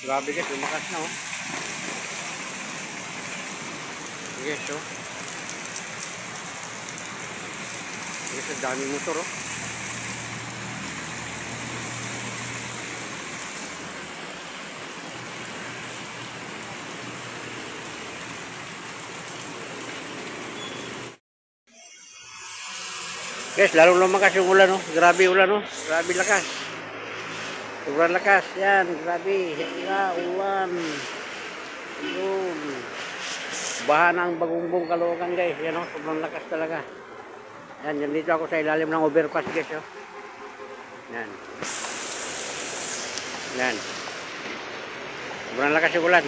Grabe guys, lumakas na oh. Yes oh. Yes, ang daming motor oh. Guys, lalong lumakas yung ulan oh. Grabe ulan oh. Grabe lakas. Sobrang lakas. Yan, grabe. Yan, ulan. Yun. Baha ng Bagumbong, Caloocan guys. Yan oh, sobrang lakas talaga. Yan, dito ako sa ilalim ng overpass guys oh. Yan. Yan. Sobrang lakas yung ulan.